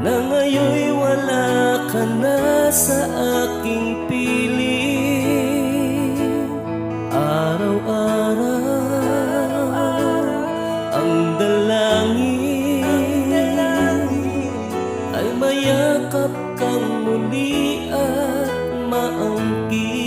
na ngayon'y wala ka na sa aking piling. Araw-araw ang dalangin ay mayakap kang muli at maangkin.